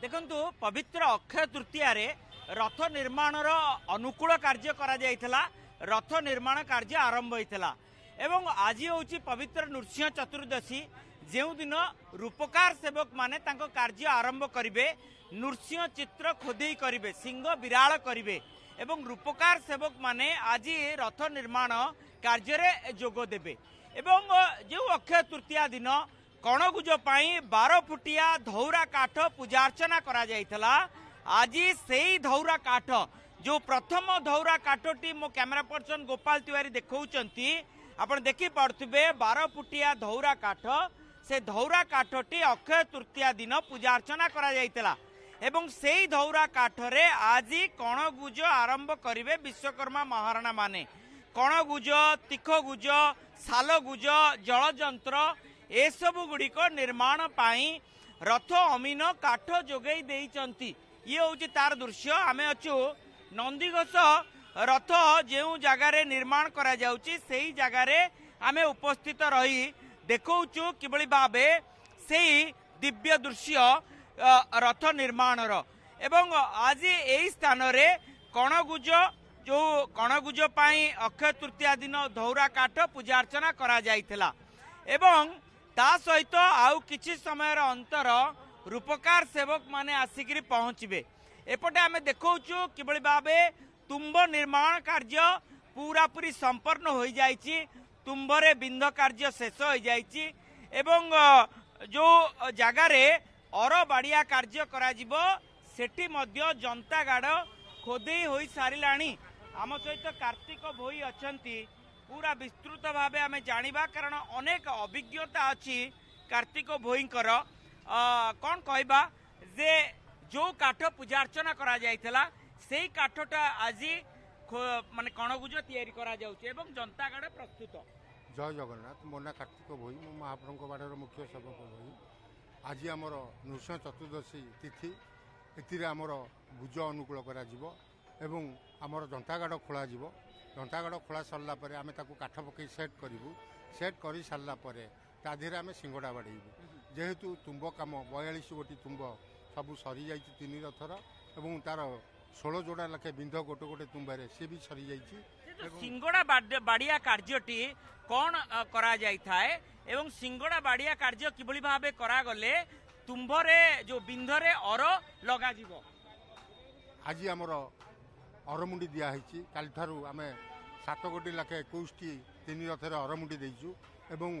देखंतु पवित्र अक्षय तृतीया रे रथ निर्माणर अनुकूल कार्य करा जायथला रथ निर्माण कार्य आरंभ होइथला एवं आज होची पवित्र नृसिंह चतुर्दशी जेउ दिन रूपकार सेवक माने तांको कार्य आरंभ करिवे नृसिंह चित्र खोदेई करिवे सिंह विराळ करिवे एवं रूपकार सेवक माने आज रथ निर्माण कार्य रे जोग देबे एवं जो अक्षय तृतीया दिन कणगुज पाई 12 फुटिया धौरा काठ पूजा अर्चना करा जायथला आज सेई धौरा काठ जो प्रथम धौरा काठटी मो कैमरा पर्सन गोपाल तिवारी देखौचंती आपण देखि पारथुबे 12 फुटिया धौरा काठ से धौरा काठटी अक्षय तृतीया दिन पूजा अर्चना करा जायतला एवं सेई धौरा काठरे आज कणगुज आरंभ करिवे विश्वकर्मा महाराणा माने कणगुज तीखगुज सालगुज जलजंत्र ए सबु गुड़िक निर्माण पाई रथ अमीन काठ जोगई देइचंती ये होची तार दृश्य आमे अछु नंदीघोष रथ जो जगार निर्माण करा जाउची सेई जगार आमे उपस्थित रही देखौचु किबळी भाबे सेई दिव्य दृश्य रथ निर्माणर एवं आज एई स्थान रे कणगुज जो कणगुज पाई अक्षय तृतीया दिन धौरा काठ पूजा अर्चना करा जाइथला एवं ता सहित आउ किछि समय अंतर रूपकार सेवक माने आसिक पहुँचे एपटे आमे देखौचु किबळी भाबे तुम्ब निर्माण कार्य पूरा पूरी संपन्न हो जाइछि तुम्बरे बिंद कार्य शेष हो जाइछि एवं जो जगारे अर बाड़िया कार्य करा जिवो सेठी मध्य जनता गाड़ खोदेई होई सारिलाणी आम सहित कार्तिक भोई अछंती पूरा विस्तृत भावे आमे जानिबा कारण अनेक अभिज्ञता अच्छी कार्तिक भोईंकर कौन कहबा जे जो काठ पूजा अर्चना करा जायथला सेई काठटा आज माने कणगुज तैयारी करा जाउचे एवं जनता गाड़ प्रस्तुत जय जगन्नाथ मो ना कार्तिक भोई मो महाप्रभु बाड़र मुख्य सेवक भोई आज आमर नृसिंह चतुर्दशी तिथि एथिरे आमर भुज अनुकूल करा जिवो एवं आमर जनतागाड़ खोला जिवो जनतागाड़ खोला सरला परे आमे ताकू काठ पकई सेट करिवु सेट करि सरला परे ता देहरे आमे सिंगड़ा बाड़ेइबु जेहेतु तुम्ब काम 42 गोटी तुम्ब सबू सरी जाइछि तीन रथर एवं तार 16 जोड़ा लखे बिंध गोटे गोटे तुम्बारे से भी सरी जाइछि सिंगड़ा बाड़िया कार्यटी कौन करा जाय थाए एवं सिंगड़ा बाड़िया कार्य किभली भाबे करा गले तुम्भरे जो बिंधरे अर लगा जिवो आज आमर अरमुंडी दिया है काल ठारू आमे 7 गोटी लाखे 21टी तीन रथर अरमुंडी देइछु एवं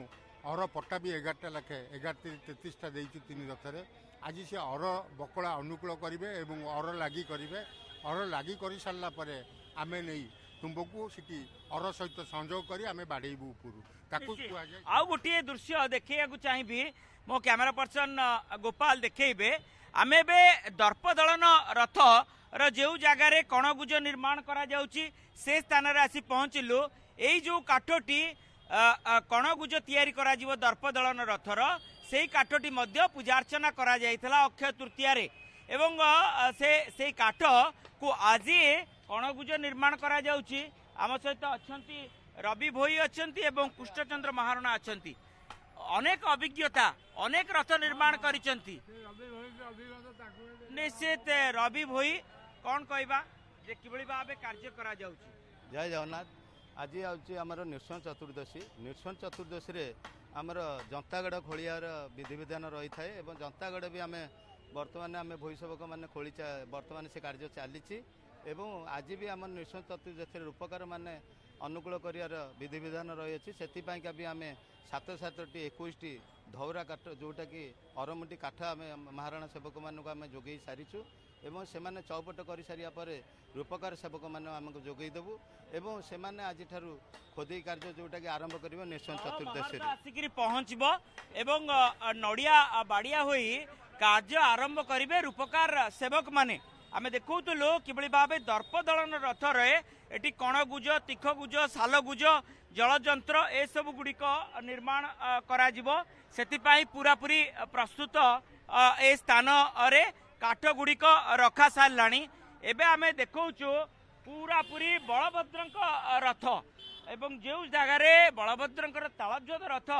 अर पट्टा भी 11टा लाखे 11-33टा देइछु तीन रथरे आज से अर बकला अनुकूल करिवे एवं अर लागी करिवे अर लागी करि सारला परे आमे नहीं तुमको सिटी अर सहित संयोग करी आमे बाड़ेइबु उपरु ताकू कुआ जाय आ गोटे दृश्य देखिया चाहिए मो कैमरा पर्सन गोपाल देखैबे आमे बे दर्प दलन रथ र जो जगार कणगुज निर्माण करा जाउची से स्थान रे आसी पहुँचलु एई जो काठटी कणगुज तैयारी करा जिवो दर्प दलन रथर सेई काठटी मध्य पूजा अर्चना करा जायथला अक्षय तृतीया रे एवं से काठ को आज कणगुज निर्माण करा जाउची आम सहित अछंती रवि भोई अछंती एवं कृष्णचंद्र महाराणा अछंती अनेक अभिज्ञता अनेक रथ निर्माण करिसंती निश्चित रवि भोई कौन कहबा जे किबळी भाबे कार्य करा जाउची जय जगन्नाथ आज आउची हमर नृसिंह चतुर्दशी रे हमर जनतागड़ खोलियार विधि विधान रही थाए एवं जनतागड़ भी आमे वर्तमान आमे भोई सेवक माने खोली वर्तमान से कार्य चलीची एवं आज भी आम नृसिंह चतुर्दशी रूपकार माने अनुकूल करियार विधि विधान रही अछि सेति पई का भी आमे 7-7टी 21टी धौरा काठ जोटा कि अरमुंडी काठ आमे महाराणा सेवक मानक आमे जोगई सारिछु एवं सेमाने चौपट कर सारिया परे रूपकार सेवक मान आमको जोगई देबु एवं सेमाने आज ठारू खोदई कार्य जोटा कि आरंभ करिवो नृसिंह चतुर्दशी रे आसिकरी पहुँचबो एवं नड़िया बाड़िया होई कार्य आरंभ करिवे रूपकार सेवक माने आमे देखौतलो किबळी भाबे दर्प दलन रथ रे एटी कणगुज तीखगुज सालगुज जलजंत्र ए सब गुड़िक निर्माण करा जिवो सेति पई पूरा पूरी प्रस्तुत ए स्थान रे काठ गुड़िक रखा साराणी एबे आमे देखौचु पूरा पूरी बलभद्रंक रथ एवं जो जगार बलभद्रंकर तालध्वज रथ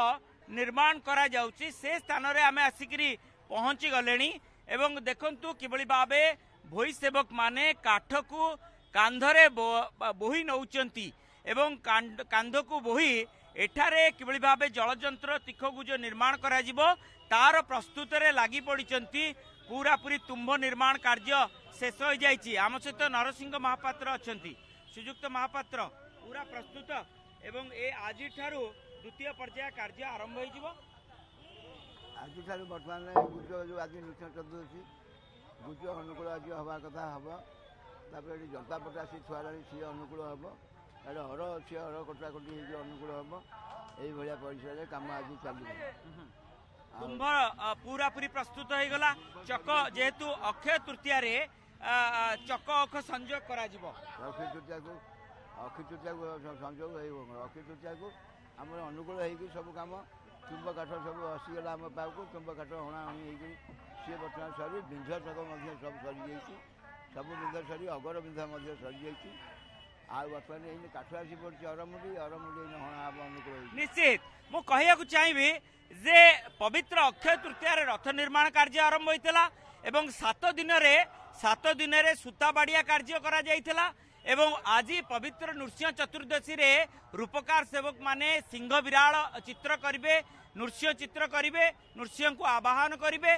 निर्माण करा जाउची से स्थान रे आमे आसिकरी पहुँची गलेनी एवं देखंतु किभଳି भाबे भोई सेवक माने काठ को कांधरे बोही नौचंती एवं कांध को बोही एठारे किभଳି भाबे जलजंत्र तीख को जो निर्माण करा जिवो तार प्रस्तुत रे लागि पड़िचंती पूरा पूरी तुम्भ निर्माण कार्य शेष हो जाइछि। आम सहित नरसिंह महापात्र अछंती। श्रीजुक्त महापात्र पूरा प्रस्तुत एवं ए आज ठारू द्वितीय पर्याय कार्य आरंभ हो जिवो। आज बर्तमान गुज जो आज नृत्य चतुर्दशी गुज अनुकूल आज हवा कथा हम तापर जनता पटा सी छुआ सी अनुकूल हम एड हर अच्छी हर कटाकटी अनुकूल हम यही परिसर कम आज चलिए। कुंभ पूरा पूरी प्रस्तुत हो गला। चक जेहेतु अक्षय तृतीया रे चक अख संयोग करा जिवो। अक्षय तृतीया को संयोग अक्षय तृतीया को आम अनुकूल हो सब कम तुम्ब काठ सब आसीगला आम पाक तुम्ब काठ हणाहणी सी बर्तमान सरी बिंध चक सब सरी जाइए सब बिंध सरी अगर बिंध सरी जाइए आ बर्तमान ये काठ आसी पड़ी अरमुडी हणा अनुकूल निश्चित मु कहया चाहिए जे पवित्र अक्षय तृतीया रे रथ निर्माण कार्य आरंभ होइतला एवं 7 दिन रे सूता बाड़िया कार्य करा जाइतला एवं आज पवित्र नृसिंह चतुर्दशी रे रूपकार सेवक माने सिंह विराल चित्र करिवे नृसिंह चित्र करिवे नृसिंह को आवाहन करिवे